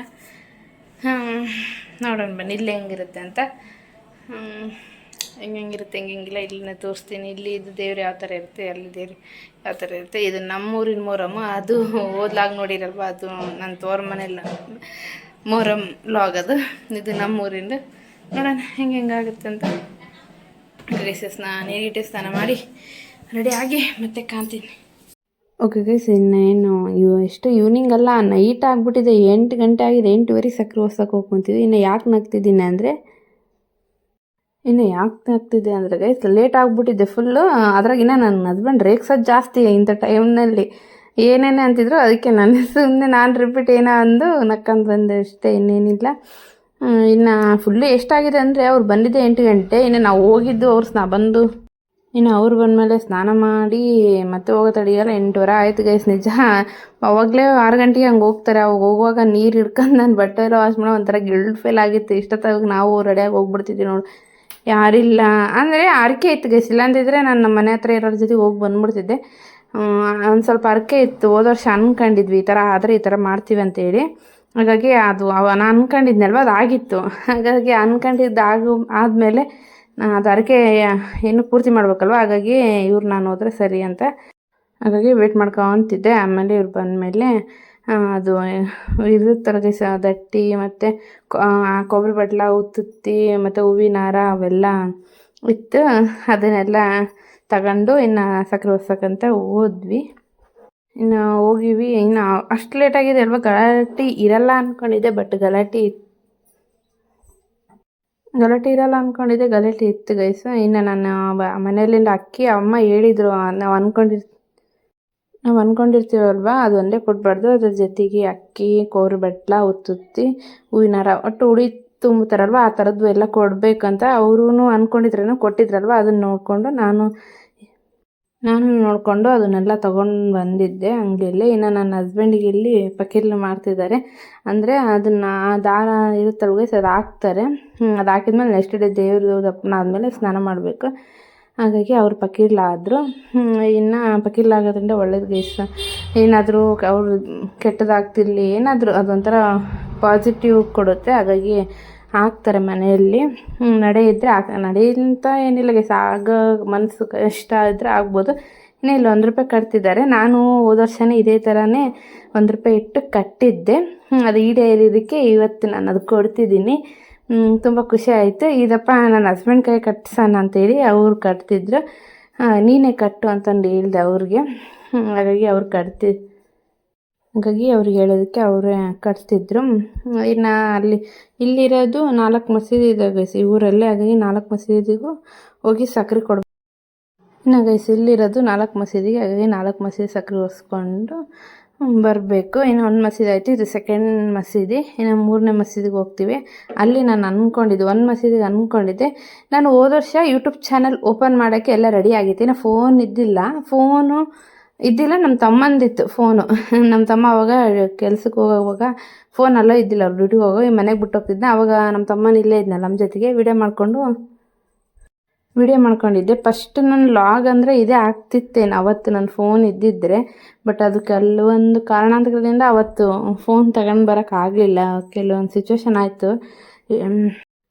ನೋಡೋಣ ಬನ್ನಿ ಇಲ್ಲಿ ಹೆಂಗಿರುತ್ತೆ ಅಂತ. ಹೆಂಗಿರುತ್ತೆ ಹೆಂಗಿಲ್ಲ ಇಲ್ಲಿನ ತೋರಿಸ್ತೀನಿ. ಇಲ್ಲಿ ಇದು ದೇವ್ರು ಯಾವ ಥರ ಇರುತ್ತೆ, ಅಲ್ಲಿ ದೇವ್ರು ಯಾವ ಥರ ಇರುತ್ತೆ. ಇದು ನಮ್ಮೂರಿನ ಮೊಹರಮ್ಮು, ಅದು ಓದ್ಲಾಗ ನೋಡಿರಲ್ವ, ಅದು ನನ್ನ ತೋರ ಮನೆಯಲ್ಲ ಮೊಹರಮ್ ಲಾಗ್ ಅದು. ಇದು ನಮ್ಮೂರಿಂದ. ನೋಡೋಣ ಹೆಂಗಾಗುತ್ತೆ ಅಂತ. ನೀರಿಟ್ಟು ಸ್ನಾನ ಮಾಡಿ ರೆಡಿ ಆಗಿ ಮತ್ತೆ ಕಾಣ್ತೀನಿ. ಓಕೆ ಗೈಸ್, ಇನ್ನೇನು ಎಷ್ಟು ಈವ್ನಿಂಗ್ ಅಲ್ಲ, ನೈಟ್ ಆಗಿಬಿಟ್ಟಿದೆ. 8 ಗಂಟೆ ಆಗಿದೆ. 8:30 ಸಕ್ಕರೆ ಹೊಸಕ್ಕೆ ಹೋಗ್ಕೊಂತೀವಿ. ಇನ್ನು ಯಾಕೆ ನಗ್ತಿದ್ದೀನಿ ಅಂದರೆ ಗೈಸ್ ಲೇಟ್ ಆಗಿಬಿಟ್ಟಿದ್ದೆ ಫುಲ್ಲು. ಅದ್ರಾಗಿನ್ನ ನನ್ನ ಹಸ್ಬೆಂಡ್ ರೇಗ್ಸೋದು ಜಾಸ್ತಿ ಇಂಥ ಟೈಮ್ನಲ್ಲಿ. ಏನೇನೇ ಅಂತಿದ್ರು, ಅದಕ್ಕೆ ನನ್ನ ಸುಮ್ಮನೆ ನಾನು ರಿಪೀಟ್ ಏನೋ ಅಂದು ನಕ್ಕಂದು ಬಂದೆ ಅಷ್ಟೇ, ಇನ್ನೇನಿಲ್ಲ. ಇನ್ನು ಫುಲ್ಲು ಎಷ್ಟಾಗಿದೆ ಅಂದರೆ ಅವ್ರು ಬಂದಿದ್ದೆ 8 ಗಂಟೆ. ಇನ್ನು ನಾವು ಹೋಗಿದ್ದು ಬಂದು ಇನ್ನು ಅವ್ರು ಬಂದಮೇಲೆ ಸ್ನಾನ ಮಾಡಿ ಮತ್ತೆ ಹೋಗೋ ತಡೆಯಲ್ಲ 8:15 ಆಯ್ತು ಗೈಸ್. ನಿಜ ಅವಾಗಲೇ 6 ಗಂಟೆಗೆ ಹಂಗೆ ಹೋಗ್ತಾರೆ. ಅವಾಗ ಹೋಗುವಾಗ ನೀರು ಹಿಡ್ಕೊಂಡು ನಾನು ಬಟ್ಟೆ ಎಲ್ಲ ವಾಶ್ ಮಾಡೋ ಒಂಥರ ಗಿಲ್ಟ್ ಫೀಲ್ ಆಗಿತ್ತು. ಇಷ್ಟೊತ್ತಾಗ ನಾವು ರೆಡಿಯಾಗಿ ಹೋಗ್ಬಿಡ್ತಿದ್ವಿ ನೋಡಿ. ಯಾರಿಲ್ಲ ಅಂದರೆ ಅರಕೆ ಇತ್ತು ಗೈಸ್, ಇಲ್ಲಾಂದಿದ್ರೆ ನಾನು ನಮ್ಮ ಮನೆ ಹತ್ರ ಇರೋರ ಜೊತೆ ಹೋಗಿ ಬಂದ್ಬಿಡ್ತಿದ್ದೆ. ಒಂದು ಸ್ವಲ್ಪ ಅರಕೆ ಇತ್ತು. ಹೋದ ವರ್ಷ ಅಂದ್ಕೊಂಡಿದ್ವಿ ಈ ಥರ ಆದರೆ ಈ ಥರ ಮಾಡ್ತೀವಿ ಅಂತೇಳಿ. ಹಾಗಾಗಿ ಅದು ನಾನು ಅಂದ್ಕೊಂಡಿದ್ನಲ್ವ, ಅದು ಆಗಿತ್ತು. ಹಾಗಾಗಿ ಆದಮೇಲೆ ಅದು ಅರಕೆ ಏನು ಪೂರ್ತಿ ಮಾಡ್ಬೇಕಲ್ವ, ಹಾಗಾಗಿ ನಾನು ಹೋದರೆ ಸರಿ ಅಂತ ಹಾಗಾಗಿ ವೇಟ್ ಮಾಡ್ಕೊತಿದ್ದೆ. ಆಮೇಲೆ ಇವ್ರು ಬಂದಮೇಲೆ ಅದು ಇರುತ್ತಲ್ಲ ಗೈಸ್ ದಟ್ಟಿ ಮತ್ತು ಕೊಬ್ಬರಿ ಬಟ್ಲ ಉತ್ತುತ್ತಿ ಮತ್ತು ಹೂವಿನ ಹಾರ ಅವೆಲ್ಲ ಇತ್ತು. ಅದನ್ನೆಲ್ಲ ತಗೊಂಡು ಇನ್ನು ಸಕ್ಕರೆ ಒರ್ಸಕ್ಕಂತ ಹೋದ್ವಿ. ಇನ್ನು ಹೋಗಿವಿ. ಇನ್ನು ಅಷ್ಟು ಲೇಟಾಗಿದೆ ಅಲ್ವಾ, ಗಲಾಟೆ ಇರಲ್ಲ ಅಂದ್ಕೊಂಡಿದ್ದೆ, ಬಟ್ ಗಲಾಟೆ ಇರಲ್ಲ ಅಂದ್ಕೊಂಡಿದ್ದೆ, ಗಲಾಟೆ ಇತ್ತು ಗೈಸ್. ಇನ್ನು ನಾನು ಮನೆಯಲ್ಲಿಂದ ಅಕ್ಕಿ ಅಮ್ಮ ಹೇಳಿದರು, ನಾವು ಅಂದ್ಕೊಂಡಿರ್ತೀವಲ್ವ ಅದು ಒಂದೇ ಕೊಡಬಾರ್ದು, ಅದ್ರ ಜೊತೆಗೆ ಅಕ್ಕಿ, ಕೊಬ್ಬರಿ ಬಟ್ಲ, ಉತ್ತುತ್ತಿ, ಹೂವಿನ ಹಾರ, ಒಟ್ಟು ಉಡಿ ತುಂಬುತ್ತಾರಲ್ವ ಆ ಥರದ್ದು ಎಲ್ಲ ಕೊಡಬೇಕಂತ ಅವರು ಅಂದ್ಕೊಂಡಿದ್ರೇನೋ ಕೊಟ್ಟಿದ್ರಲ್ವ. ಅದನ್ನು ನೋಡಿಕೊಂಡು ನಾನು ನೋಡಿಕೊಂಡು ಅದನ್ನೆಲ್ಲ ತೊಗೊಂಡು ಬಂದಿದ್ದೆ ಅಂಗಡಿಯಲ್ಲಿ. ಇನ್ನು ನನ್ನ ಹಸ್ಬೆಂಡಿಗೆ ಇಲ್ಲಿ ಪಕೀರ್ಲು ಮಾಡ್ತಿದ್ದಾರೆ. ಅಂದರೆ ಅದನ್ನು ದಾರ ಇರುತ್ತಲ್ವ ಗೈಸ್, ಅದು ಹಾಕ್ತಾರೆ. ಅದು ಹಾಕಿದ್ಮೇಲೆ ನೆಕ್ಸ್ಟ್ ಡೇ ದೇವ್ರ ದಪ್ಪನ ಆದಮೇಲೆ ಸ್ನಾನ ಮಾಡಬೇಕು. ಹಾಗಾಗಿ ಅವ್ರು ಪಕೀರ್ಲಾದರು. ಇನ್ನು ಪಕೀರ್ಲಾಗೋದ್ರಿಂದ ಒಳ್ಳೇದು ಗೈಸ್. ಏನಾದರೂ ಅವರು ಕೆಟ್ಟದಾಗ್ತಿರಲಿ ಏನಾದರೂ ಅದೊಂಥರ ಪಾಸಿಟಿವ್ ಕೊಡುತ್ತೆ. ಹಾಗಾಗಿ ಹಾಕ್ತಾರೆ ಮನೆಯಲ್ಲಿ. ನಡೆ ಇದ್ದರೆ ನಡೆ ಅಂತ ಏನಿಲ್ಲ ಗೈಸ್, ಆಗ ಮನಸ್ಸು ಕಷ್ಟ ಇದ್ದರೆ ಆಗ್ಬೋದು. ಇನ್ನೂ ಇಲ್ಲ ₹1 ಕಟ್ತಿದ್ದಾರೆ. ನಾನು ಹೋದ ವರ್ಷವೇ ಇದೇ ಥರನೇ ₹1 ಇಟ್ಟು ಕಟ್ಟಿದ್ದೆ. ಅದು ಈಡೇರಿದ್ದಕ್ಕೆ ಇವತ್ತು ನಾನು ಅದು ಕೊಡ್ತಿದ್ದೀನಿ. ತುಂಬ ಖುಷಿ ಆಯಿತು. ಇದಪ್ಪ ನನ್ನ ಹಸ್ಬೆಂಡ್ ಕೈ ಕಟ್ಸೋಣ ಅಂತೇಳಿ ಅವ್ರು ಕಟ್ತಿದ್ರು. ನೀನೇ ಕಟ್ಟು ಅಂತಂದು ಹೇಳಿದೆ ಅವ್ರಿಗೆ. ಹಾಗಾಗಿ ಅವ್ರಿಗೆ ಹೇಳೋದಕ್ಕೆ ಅವರೇ ಕಟ್ತಿದ್ರು. ಇನ್ನು ಇಲ್ಲಿರೋದು 4 ಮಸೀದಿ ಇದೆ ಗೈಸ್ ಈ ಊರಲ್ಲಿ. ಹಾಗಾಗಿ 4 ಮಸೀದಿಗೂ ಹೋಗಿ ಸಕ್ಕರೆ ಕೊಡ್ಬೇಕು. ಇನ್ನು ಗೈಸ್ ಇಲ್ಲಿರೋದು 4 ಮಸೀದಿಗೆ, ಹಾಗಾಗಿ 4 ಮಸೀದಿ ಸಕ್ಕರೆ ಒರೆಸ್ಕೊಂಡು ಬರಬೇಕು. ಇನ್ನು 1 ಮಸೀದಿ ಆಯಿತು, ಇದು ಸೆಕೆಂಡ್ ಮಸೀದಿ. ಇನ್ನು 3ನೇ ಮಸೀದಿಗೆ ಹೋಗ್ತೀವಿ. ಅಲ್ಲಿ ನಾನು ಅಂದ್ಕೊಂಡಿದ್ದೆ 1 ಮಸೀದಿಗೆ ಅಂದ್ಕೊಂಡಿದ್ದೆ. ನಾನು ಹೋದ ವರ್ಷ ಯೂಟ್ಯೂಬ್ ಚಾನಲ್ ಓಪನ್ ಮಾಡೋಕ್ಕೆ ಎಲ್ಲ ರೆಡಿ ಆಗಿತ್ತು. ಇನ್ನು ಫೋನ್ ಇದ್ದಿಲ್ಲ, ನಮ್ಮ ತಮ್ಮಂದಿತ್ತು ಫೋನು. ನಮ್ಮ ತಮ್ಮ ಅವಾಗ ಕೆಲ್ಸಕ್ಕೆ ಹೋಗೋವಾಗ ಫೋನಲ್ಲೂ ಇದ್ದಿಲ್ಲ, ಅವ್ರು ಡ್ಯೂಟಿಗೆ ಹೋಗೋ ಮನೆಗೆ ಬಿಟ್ಟು ಹೋಗ್ತಿದ್ದೆ. ಅವಾಗ ನಮ್ಮ ತಮ್ಮನ ಇಲ್ಲೇ ಇದ್ನಲ್ಲ ನಮ್ಮ ಜೊತೆಗೆ ವಿಡಿಯೋ ಮಾಡ್ಕೊಂಡಿದ್ದೆ. ಫಸ್ಟ್ ನನ್ನ ಲಾಗ್ ಅಂದರೆ ಇದೇ ಆಗ್ತಿತ್ತೇನು ಅವತ್ತು ನನ್ನ ಫೋನ್ ಇದ್ದಿದ್ದರೆ. ಬಟ್ ಅದು ಕೆಲವೊಂದು ಕಾರಣಾಂತರದಿಂದ ಅವತ್ತು ಫೋನ್ ತಗೊಂಡು ಬರೋಕ್ಕಾಗಲಿಲ್ಲ, ಕೆಲವೊಂದು ಸಿಚುವೇಶನ್ ಆಯಿತು.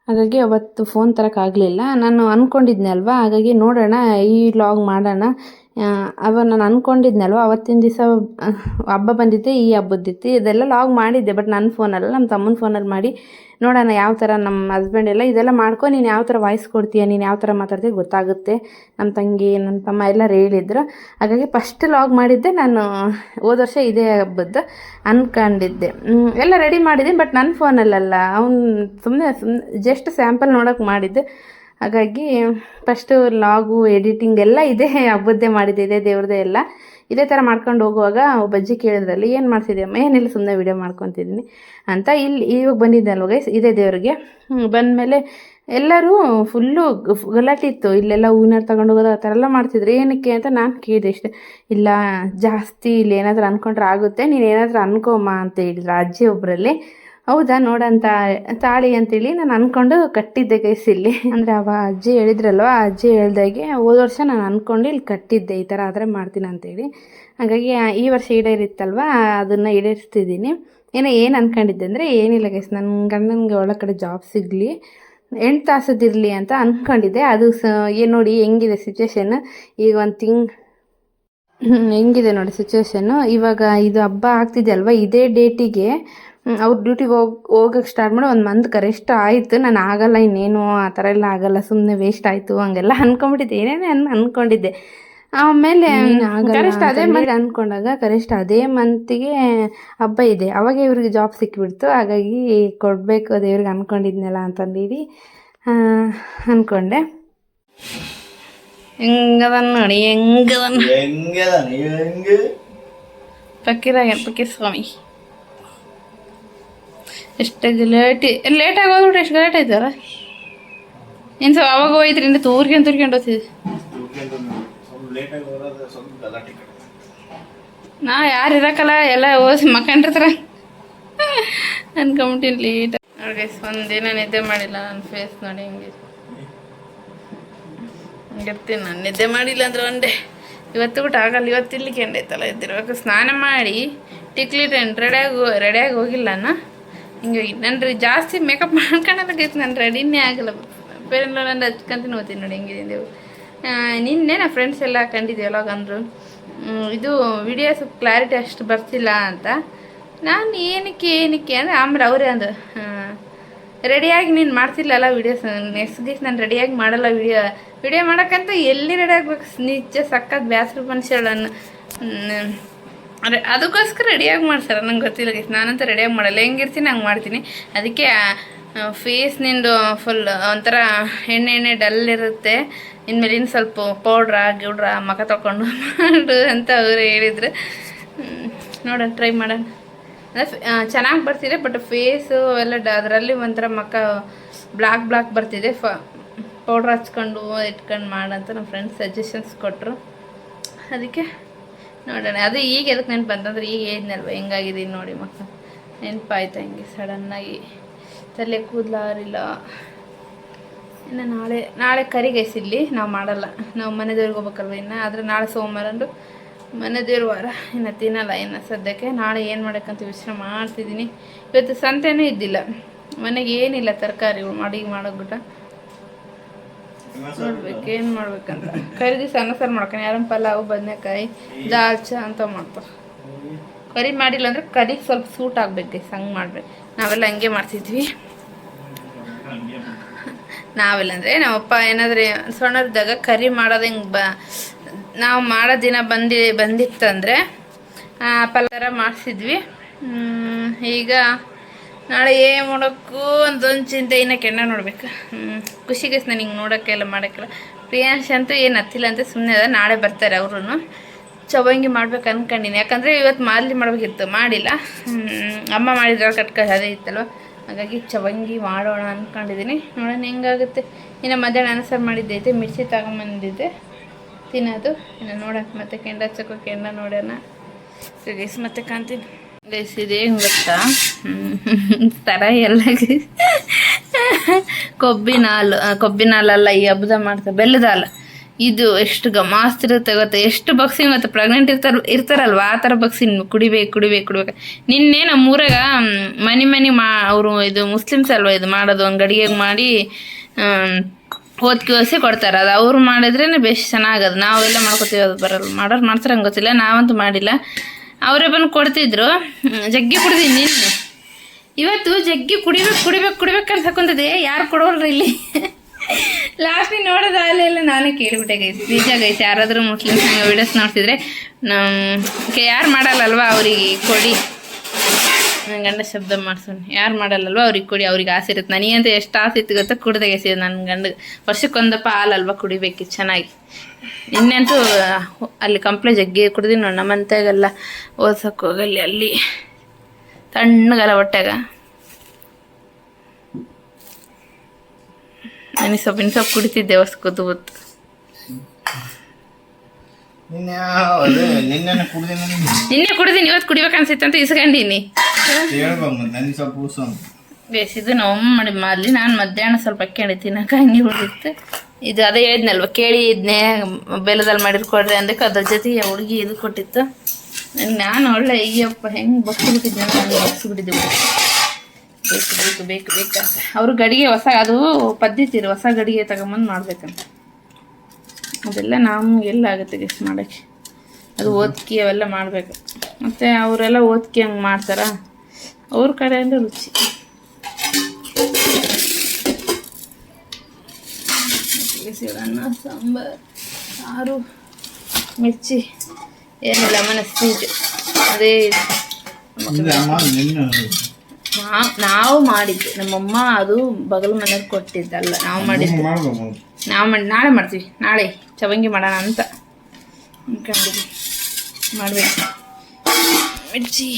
ಹಾಗಾಗಿ ಅವತ್ತು ಫೋನ್ ತರೋಕ್ಕಾಗಲಿಲ್ಲ. ನಾನು ಅಂದ್ಕೊಂಡಿದ್ದೆ ಅಲ್ವಾ, ಹಾಗಾಗಿ ನೋಡೋಣ ಈ ಲಾಗ್ ಮಾಡೋಣ. ಅವಾಗ ನಾನು ಅಂದ್ಕೊಂಡಿದ್ನಲ್ವ ಅವತ್ತಿನ ದಿವಸ ಹಬ್ಬ ಬಂದಿದ್ದೆ, ಈ ಹಬ್ಬದ್ದಿತ್ತು, ಇದೆಲ್ಲ ಲಾಗ್ ಮಾಡಿದ್ದೆ. ಬಟ್ ನನ್ನ ಫೋನಲ್ಲ, ನಮ್ಮ ತಮ್ಮನ ಫೋನಲ್ಲಿ ಮಾಡಿ ನೋಡೋಣ ಯಾವ ಥರ. ನಮ್ಮ ಹಸ್ಬೆಂಡ್ ಎಲ್ಲ ಇದೆಲ್ಲ ಮಾಡ್ಕೊ, ನೀನು ಯಾವ ಥರ ವಾಯ್ಸ್ ಕೊಡ್ತೀಯ, ನೀನು ಯಾವ ಥರ ಮಾತಾಡ್ತೀಯ ಗೊತ್ತಾಗುತ್ತೆ, ನಮ್ಮ ತಂಗಿ ನನ್ನ ತಮ್ಮ ಎಲ್ಲರೂ ಹೇಳಿದ್ರು. ಹಾಗಾಗಿ ಫಸ್ಟ್ ಲಾಗ್ ಮಾಡಿದ್ದೆ ನಾನು ಹೋದ ವರ್ಷ ಇದೇ ಹಬ್ಬದ್ದು ಅಂದ್ಕೊಂಡಿದ್ದೆ. ಎಲ್ಲ ರೆಡಿ ಮಾಡಿದ್ದೆ, ಬಟ್ ನನ್ನ ಫೋನಲ್ಲಲ್ಲ, ಸುಮ್ಮನೆ ಜಸ್ಟ್ ಸ್ಯಾಂಪಲ್ ನೋಡೋಕೆ ಮಾಡಿದ್ದೆ. ಹಾಗಾಗಿ ಫಸ್ಟು ಲಾಗು ಎಡಿಟಿಂಗ್ ಎಲ್ಲ ಇದೇ ಹಬ್ಬದ್ದೇ ಮಾಡಿದ್ದೆ, ಇದೇ ದೇವ್ರದ್ದೇ ಎಲ್ಲ ಇದೇ ಥರ ಮಾಡ್ಕೊಂಡು ಹೋಗುವಾಗ ಬಜ್ಜಿ ಕೇಳಿದ್ರಲ್ಲಿ ಏನು ಮಾಡ್ತಿದ್ದೀಯಮ್ಮ, ಏನಿಲ್ಲ ಸುಮ್ಮನೆ ವೀಡಿಯೋ ಮಾಡ್ಕೊತಿದ್ದೀನಿ ಅಂತ. ಇವಾಗ ಬಂದಿದ್ದೆ ಅಲ್ವ ಗೈಸ್ ಇದೇ ದೇವ್ರಿಗೆ. ಬಂದಮೇಲೆ ಎಲ್ಲರೂ ಫುಲ್ಲು ಗಲಾಟೆ ಇತ್ತು. ಇಲ್ಲೆಲ್ಲ ಹೂವಿನ ತಗೊಂಡು ಹೋಗೋದು ಆ ಥರ ಎಲ್ಲ ಮಾಡ್ತಿದ್ರು. ಏನಕ್ಕೆ ಅಂತ ನಾನು ಕೇಳಿದೆ ಇಷ್ಟೇ. ಇಲ್ಲ ಜಾಸ್ತಿ ಇಲ್ಲಿ ಏನಾದರೂ ಅಂದ್ಕೊಂಡ್ರೆ ಆಗುತ್ತೆ, ನೀನು ಏನಾದರೂ ಅನ್ಕೋಮ್ಮ ಅಂತ ಹೇಳಿದ್ರು ಅಜ್ಜಿ ಒಬ್ಬರಲ್ಲಿ. ಹೌದಾ ನೋಡಂತ ತಾಳಿ ಅಂತೇಳಿ ನಾನು ಅಂದ್ಕೊಂಡು ಕಟ್ಟಿದ್ದೆ ಗೈಸ್ ಇಲ್ಲಿ. ಅಂದರೆ ಅಜ್ಜಿ ಹೇಳಿದ್ರಲ್ವ, ಅಜ್ಜಿ ಹೇಳ್ದಾಗೆ ಹೋದ ವರ್ಷ ನಾನು ಅಂದ್ಕೊಂಡು ಇಲ್ಲಿ ಕಟ್ಟಿದ್ದೆ, ಈ ಥರ ಆದರೆ ಮಾಡ್ತೀನಿ ಅಂತೇಳಿ. ಹಾಗಾಗಿ ಈ ವರ್ಷ ಈಡೇರಿತ್ತಲ್ವ, ಅದನ್ನು ಈಡೇರಿಸ್ತಿದ್ದೀನಿ. ಏನು ಅಂದ್ಕೊಂಡಿದ್ದೆ ಅಂದರೆ ಏನಿಲ್ಲ ಗೈಸ್, ನನ್ನ ಗಂಡನಿಗೆ ಒಳ್ಳೆ ಕಡೆ ಜಾಬ್ ಸಿಗಲಿ, 8 ತಾಸದಿರಲಿ ಅಂತ ಅಂದ್ಕೊಂಡಿದ್ದೆ. ಅದು ಏನು ನೋಡಿ ಹೆಂಗಿದೆ ಸಿಚುವೇಶನ್. ಈಗ ಹೆಂಗಿದೆ ನೋಡಿ ಸಿಚುವೇಶನ್ನು. ಇವಾಗ ಇದು ಹಬ್ಬ ಆಗ್ತಿದೆ ಅಲ್ವಾ, ಇದೇ ಡೇಟಿಗೆ ಅವ್ರು ಡ್ಯೂಟಿಗೆ ಹೋಗೋಕ್ಕೆ ಸ್ಟಾರ್ಟ್ ಮಾಡಿ 1 ಮಂತ್ ಕರೆಕ್ಟ್ ಆಯಿತು. ನಾನು ಆಗಲ್ಲ, ಇನ್ನೇನು ಆ ಥರ ಎಲ್ಲ ಆಗಲ್ಲ, ಸುಮ್ಮನೆ ವೇಸ್ಟ್ ಆಯಿತು ಹಂಗೆಲ್ಲ ಅಂದ್ಕೊಂಬಿಟ್ಟಿದ್ದೆ, ಏನೇನೇ ಅಂದ್ಕೊಂಡಿದ್ದೆ. ಆಮೇಲೆ ಕರೆಕ್ಟ್ ಅದೇ ಮಂತ್ ಅಂದ್ಕೊಂಡಾಗ ಕರೆಕ್ಟ್ ಅದೇ ಮಂತಿಗೆ ಹಬ್ಬ ಇದೆ. ಅವಾಗ ಇವ್ರಿಗೆ ಜಾಬ್ ಸಿಕ್ಕಿಬಿಡ್ತು. ಹಾಗಾಗಿ ಕೊಡಬೇಕು ದೇವ್ರಿಗೆ ಅಂದ್ಕೊಂಡಿದ್ನಲ್ಲ ಅಂತಂದೇಳಿ ಅಂದ್ಕೊಂಡೆ. ಹೆಂಗದ ನೋಡಿ, ಫಕೀರ್ ಸ್ವಾಮಿ ಎಷ್ಟು ಲೇಟಾಗಿ ಹೋಗ್ಬಿಟ್ಟು ಎಷ್ಟು ಗಲಾಟೆ ಆಯ್ತಲ್ಲ. ಏನು ಅವಾಗ ಹೋಯ್ತ್ರಿಂದ ತೂರ್ಕೊಂಡು ಹೋಗ್ತಿದ್ದೆ ನಾ. ಯಾರು ಇರೋಕ್ಕಲ್ಲ, ಎಲ್ಲ ಓದಿಸಿ ಮಕ್ಕಂಡಿರ್ತಾರೆ ಅನ್ಕೊಂಬಿಟ್ಟಿನಿ ಲೇಟ್. ನೋಡಿ ಒಂದಿನ ನಿದ್ದೆ ಮಾಡಿಲ್ಲ, ನನ್ನ ಫೇಸ್ ನೋಡಿ ಹಿಂಗಿರ್ತೀನಿ ನಾನು. ನಿದ್ದೆ ಮಾಡಿಲ್ಲ ಅಂದ್ರೆ ಒಂದೇ ಇವತ್ತು ಊಟ ಆಗಲ್ಲ. ಇವತ್ತು ಇಲ್ಲಿ ಕೆಂಡೈತಲ್ಲ ಎದ್ದಿರ್ಬೇಕು. ಸ್ನಾನ ಮಾಡಿ ರೆಡಿಯಾಗಿ ಹೋಗಿಲ್ಲ ನಾನು. ಹಿಂಗೆ ನಾನು ಜಾಸ್ತಿ ಮೇಕಪ್ ಮಾಡ್ಕೊಳ್ಳೋಲ್ಲ ಗೈಸ್, ನಾನು ರೆಡಿನೇ ಆಗಲ್ಲ. ಬೇರೆಲ್ಲ ನಾನು ಹಚ್ಕೊಂತೀನಿ ಹೋಗ್ತೀನಿ ನೋಡಿ ಹೆಂಗಿದ್ದೀವಿ. ನಿನ್ನೆ ನನ್ನ ಫ್ರೆಂಡ್ಸ್ ಎಲ್ಲ ಕಂಡಿದ್ದೀವಿ ಯಾವಾಗ ಅಂದರು ಇದು ವಿಡಿಯೋ ಸ್ವಲ್ಪ ಕ್ಲಾರಿಟಿ ಅಷ್ಟು ಬರ್ತಿಲ್ಲ ಅಂತ. ನಾನು ಏನಕ್ಕೆ ಅಂದರೆ ಆಮೇಲೆ ಅವರೇ ಅಂದು ರೆಡಿಯಾಗಿ ನೀನು ಮಾಡ್ತಿಲ್ಲಲ್ಲ ವೀಡಿಯೋಸ್ ನೆಕ್ಸ್ಟ್ ಗೀಸ್ ನಾನು ರೆಡಿಯಾಗಿ ಮಾಡಲ್ಲ ವಿಡಿಯೋ ಮಾಡೋಕ್ಕಂತ ಎಲ್ಲಿ ರೆಡಿ ಆಗ್ಬೇಕು ನಿಜ ಸಕ್ಕತ್ ಬೇಸರ ಮನುಷ್ಯಳನ್ನು ಅದಕ್ಕೋಸ್ಕರ ರೆಡಿಯಾಗಿ ಮಾಡ್ತಾರೆ ನಂಗೆ ಗೊತ್ತಿಲ್ಲ ಗೀಸ್. ನಾನಂತೂ ರೆಡಿಯಾಗಿ ಮಾಡಲ್ಲ, ಹೆಂಗಿರ್ತೀನಿ ಹಂಗೆ ಮಾಡ್ತೀನಿ. ಅದಕ್ಕೆ ಫೇಸ್ ನಿಂದು ಫುಲ್ ಒಂಥರ ಎಣ್ಣೆ ಡಲ್ ಇರುತ್ತೆ, ಇನ್ಮೇಲಿನ ಸ್ವಲ್ಪ ಗಿಡ್ರ ಮಖ ತೊಗೊಂಡು ಮಾಡು ಅಂತ ಅವರು ಹೇಳಿದ್ರು. ನೋಡೋಣ, ಟ್ರೈ ಮಾಡೋಣ. ಅಂದರೆ ಚೆನ್ನಾಗಿ ಬರ್ತಿದೆ, ಬಟ್ ಫೇಸು ಎಲ್ಲ ಅದರಲ್ಲಿ ಒಂಥರ ಮಖ ಬ್ಲಾಕ್ ಬರ್ತಿದೆ. ಪೌಡ್ರ್ ಹಚ್ಕೊಂಡು ಇಟ್ಕೊಂಡು ಮಾಡಂತ ನಮ್ಮ ಫ್ರೆಂಡ್ಸ್ ಸಜೆಷನ್ಸ್ ಕೊಟ್ಟರು. ಅದಕ್ಕೆ ನೋಡೋಣ. ಅದು ಈಗ ಎದಕ್ಕೆ ನೆನಪು ಅಂತಂದ್ರೆ ಈಗ ಹೇಳಿದ್ನಲ್ವ ಹೆಂಗಾಗಿದ್ದೀನಿ ನೋಡಿ ಮಕ್ಕ, ನೆನಪಾಯ್ತು ಹಂಗೆ ಸಡನ್ನಾಗಿ. ತಲೆ ಕೂದಲಾರಿಲ್ಲ. ಇನ್ನು ನಾಳೆ ಕರಿಗೈಸಿಲ್ಲಿ ನಾವು ಮಾಡಲ್ಲ, ನಾವು ಮನೆ ದೇವ್ರಿಗೆ ಹೋಗ್ಬೇಕಲ್ವ ಇನ್ನು. ಆದರೆ ನಾಳೆ ಸೋಮವಾರಂದು ಮನೆ ದೇವ್ರ ವಾರ, ಇನ್ನು ತಿನ್ನಲ್ಲ ಇನ್ನು ಸದ್ಯಕ್ಕೆ. ನಾಳೆ ಏನು ಮಾಡೋಕ್ಕಂತ ಯೋಚನೆ ಮಾಡ್ತಿದ್ದೀನಿ. ಇವತ್ತು ಸಂತೆನೂ ಇದ್ದಿಲ್ಲ ಮನೆಗೆ, ಏನಿಲ್ಲ ತರಕಾರಿ ಅಡಿಗೆ ಮಾಡೋಗ್ಬಿಟ್ಟ. ನೋಡ್ಬೇಕು ಏನು ಮಾಡ್ಬೇಕಂತ. ಕರಿದಿ ಸಣ್ಣ ಸಾರು ಮಾಡ್ಕೊಂಡು ಯಾರನ್ನ ಪಲಾವು ಬದನೆಕಾಯಿ ದಾಲ್ಚ ಅಂತ ಮಾಡ್ತಾರೆ. ಕರಿ ಮಾಡಿಲ್ಲ ಅಂದರೆ ಕರಿಗೆ ಸ್ವಲ್ಪ ಸೂಟ್ ಆಗ್ಬೇಕು, ಹಂಗೆ ಮಾಡ್ಬೇಕು. ನಾವೆಲ್ಲ ಹಂಗೆ ಮಾಡ್ತಿದ್ವಿ. ನಾವೆಲ್ಲ ಅಂದರೆ ನಮ್ಮಪ್ಪ ಏನಾದರೂ ಸಣ್ಣರಿದ್ದಾಗ ಕರಿ ಮಾಡೋದು ಹಿಂಗೆ ನಾವು ಮಾಡೋ ದಿನ ಬಂದಿತ್ತಂದರೆ ಪಲಾರ ಮಾಡಿಸಿದ್ವಿ. ಈಗ ನಾಳೆ ಏನು ಮಾಡೋಕ್ಕೂ ಒಂದೊಂದು ಚಿಂತೆ, ಇನ್ನು ಕೆಣ್ಣ ನೋಡ್ಬೇಕು. ಖುಷಿಗೆ ನಾನು ಹಿಂಗೆ ನೋಡೋಕ್ಕೆಲ್ಲ ಮಾಡೋಕ್ಕೆಲ್ಲ. ಪ್ರಿಯಾಂಶ್ ಅಂತೂ ಏನು ಹತ್ತಿಲ್ಲ ಅಂತ ಸುಮ್ಮನೆ ಅದ. ನಾಳೆ ಬರ್ತಾರೆ ಅವರು. ಚವಂಗಿ ಮಾಡ್ಬೇಕು ಅಂದ್ಕೊಂಡಿನಿ, ಯಾಕಂದರೆ ಇವತ್ತು ಮಾದಲಿ ಮಾಡಬೇಕಿತ್ತು, ಮಾಡಿಲ್ಲ. ಅಮ್ಮ ಮಾಡಿದ್ರೆ ಅದೇ ಇತ್ತಲ್ವ, ಹಾಗಾಗಿ ಚವಂಗಿ ಮಾಡೋಣ ಅಂದ್ಕೊಂಡಿದ್ದೀನಿ. ನೋಡೋಣ ಹೆಂಗಾಗುತ್ತೆ. ಇನ್ನು ಮಧ್ಯಾಹ್ನ ಅನಸಾರು ಮಾಡಿದ್ದೈತೆ, ಮಿರ್ಚಿ ತಗೊಂಬಂದಿದ್ದೆ ತಿನ್ನೋದು. ಇನ್ನು ನೋಡೋಣ, ಮತ್ತೆ ಕೆಂಡ ಹಚ್ಚೋಕೆ ಕೆಂಡ ನೋಡೋಣ ಗೈಸ್. ಮತ್ತೆ ಕಾಣ್ತೀನಿ ಗೈಸ್. ಇದೇ ಹೆಂಗೆ ಗೊತ್ತಾ, ಥರ ಎಲ್ಲ ಕೊಬ್ಬಿನ ಹಾಲಲ್ಲ, ಈ ಹಬ್ಬದ ಮಾಡ್ತಾರೆ ಬೆಲ್ಲದ ಹಾಲು. ಇದು ಎಷ್ಟು ಗಮಾಸ್ತಿರುತ್ತೆ ಗೊತ್ತಾ, ಎಷ್ಟು ಬಗ್ಸಿನ ಗೊತ್ತಾ. ಪ್ರೆಗ್ನೆಂಟ್ ಇರ್ತಾರಲ್ವ ಆ ಥರ ಬಗ್ಸಿನ ಕುಡಿಬೇಕು. ನಿನ್ನೆ ನಮ್ಮೂರಾಗ ಮನೆ ಅವರು ಇದು ಮುಸ್ಲಿಮ್ಸ್ ಅಲ್ವ ಇದು ಮಾಡೋದು, ಒಂದು ಗಡಿಗೆಗೆ ಮಾಡಿ ಓದ್ಕಿ ಕೊಡ್ತಾರೆ. ಅದು ಅವ್ರು ಮಾಡಿದ್ರೇ ಬೆಸ್ಟ್ ಚೆನ್ನಾಗದು. ನಾವೆಲ್ಲ ಮಾಡ್ಕೊತೀವಿ, ಅದು ಬರಲ್ಲ. ಮಾಡ್ತಾರೆ ಹಂಗೆ ಗೊತ್ತಿಲ್ಲ, ನಾವಂತೂ ಮಾಡಿಲ್ಲ. ಅವರೇ ಬಂದು ಕೊಡ್ತಿದ್ರು. ಜಗ್ಗಿ ಕುಡಿದೀನಿ ನಿನ್ನೆ. ಇವತ್ತು ಜಗ್ಗಿ ಕುಡಿಬೇಕು ಅಂತ ಹಾಕೊಂತದೆ. ಯಾರು ಕೊಡೋಲ್ರಿ ಇಲ್ಲಿ. ಲಾಸ್ಟಿಗೆ ನೋಡೋದು ಅಲ್ಲೆಲ್ಲ ನಾನೇ ಕೇಳಿಬಿಟ್ಟೆ ಗೈಸ್. ನಿಜ ಗೈಸ್, ಯಾರಾದರೂ ಮುಸ್ಲಿಮ್ಸ್ ವಿಡಿಯೋಸ್ ನೋಡ್ತಿದ್ರೆ ಯಾರು ಮಾಡಲ್ಲಲ್ವ ಅವರಿಗೆ ಕೊಡಿ. ನನ್ನ ಗಂಡ ಶಬ್ದ ಮಾಡ್ಸೋಣ. ಯಾರು ಮಾಡಲ್ಲಲ್ವ ಅವ್ರಿಗೆ ಕೊಡಿ, ಅವ್ರಿಗೆ ಆಸೆ ಇರುತ್ತೆ. ನನಗಂತ ಎಷ್ಟು ಆಸೆ ಇತ್ತು ಗೊತ್ತಾ, ಕುಡ್ದಾಗ ಎಸಿಯೋದು ನನ್ನ ಗಂಡಗೆ. ವರ್ಷಕ್ಕೊಂದಪ್ಪ ಹಾಲಲ್ವ ಕುಡಿಬೇಕಿತ್ತು ಚೆನ್ನಾಗಿ. ಇನ್ನಂತೂ ಅಲ್ಲಿ ಕಂಪ್ಲೇ ಜಗ್ಗಿ ಕುಡ್ದೀನಿ ನೋಡಿ. ನಮ್ಮಂತಾಗೆಲ್ಲ ಓದ್ಸೋಕೆ ಹೋಗಲ್ಲಿ ಅಲ್ಲಿ ತಣ್ಣಗಲ್ಲ ಹೊಟ್ಟೆಗ. ನನಗೆ ಸೊಪ್ಪಿನ ಕುಡಿತಿದ್ದೆ ಹೊಸ್ಕೊತು ಹೊತ್ತು. ನಿನ್ನೆ ಕುಡಿದೀನಿ, ಇವತ್ತು ಕುಡಿಬೇಕನ್ಸಿತ್ತು ಅಂತ ಇಸ್ಕೊಂಡಿನಿ. ಬೇಸಿದ್ದು ನಾವು ಮಾಡಿ ಮಾಡಲಿ. ನಾನು ಮಧ್ಯಾಹ್ನ ಸ್ವಲ್ಪ ಅಕ್ಕಿ ತಿನ್ನಕ ಹಂಗೆ ಉಳಿದಿತ್ತು. ಇದು ಅದೇ ಹೇಳಿದ್ನಲ್ವ, ಕೇಳಿ ಇದನ್ನೇ ಬೆಲ್ಲದಲ್ಲಿ ಮಾಡಿರ್ಕೊಡ್ರಿ ಅಂದಕ್ಕೆ ಅದ್ರ ಜೊತೆ ಹುಡುಗಿ ಇದು ಕೊಟ್ಟಿತ್ತು. ನಾನು ಒಳ್ಳೆ ಅಯ್ಯಪ್ಪ ಹೆಂಗೆ ಬಗ್ಸಿಬಿಟ್ಟಿದ್ದೆ, ನಾನು ಬಗ್ಸಿಬಿಟ್ಟಿದ್ದೆ. ಬೇಕಂತ ಅವರು ಗಡಿಗೆ ಹೊಸ, ಅದು ಪದ್ಧತಿ ಹೊಸ ಗಡಿಗೆ ತಗೊಂಬಂದು ಮಾಡ್ಬೇಕಂತ. ಅದೆಲ್ಲ ನಮಗೆಲ್ಲ ಆಗುತ್ತೆ ಗೆಸ್ಟ್ ಮಾಡೋಕ್ಕೆ. ಅದು ಓದ್ಕಿ ಅವೆಲ್ಲ ಮಾಡಬೇಕು. ಮತ್ತು ಅವರೆಲ್ಲ ಓದ್ಕಿ ಹಂಗೆ ಮಾಡ್ತಾರ, ಅವ್ರ ಕಡೆಯಿಂದ ರುಚಿ. ಅನ್ನ ಸಾಂಬಾರು ಸಾರು ಮಿರ್ಚಿ ಏನಿಲ್ಲ ಮನೆ ಸ್ವೀಟ್ ಅದೇ ನಾವು ಮಾಡಿದ್ದು. ನಮ್ಮಮ್ಮ ಅದು ಬಗಲು ಮನೆಯವ್ರು ಕೊಟ್ಟಿದ್ದಲ್ಲ, ನಾವು ಮಾಡಿದ್ದು. ನಾಳೆ ಮಾಡ್ತೀವಿ. ನಾಳೆ ಚವಂಗಿ ಮಾಡೋಣ ಅಂತ ಅನ್ಕೊಂಡಿದ್ವಿ. ಮಾಡಬೇಕು. ಮಿರ್ಚಿ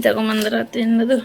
ತಗೊಂಬಂದ್ರೆ ತಿನ್ನೋದು.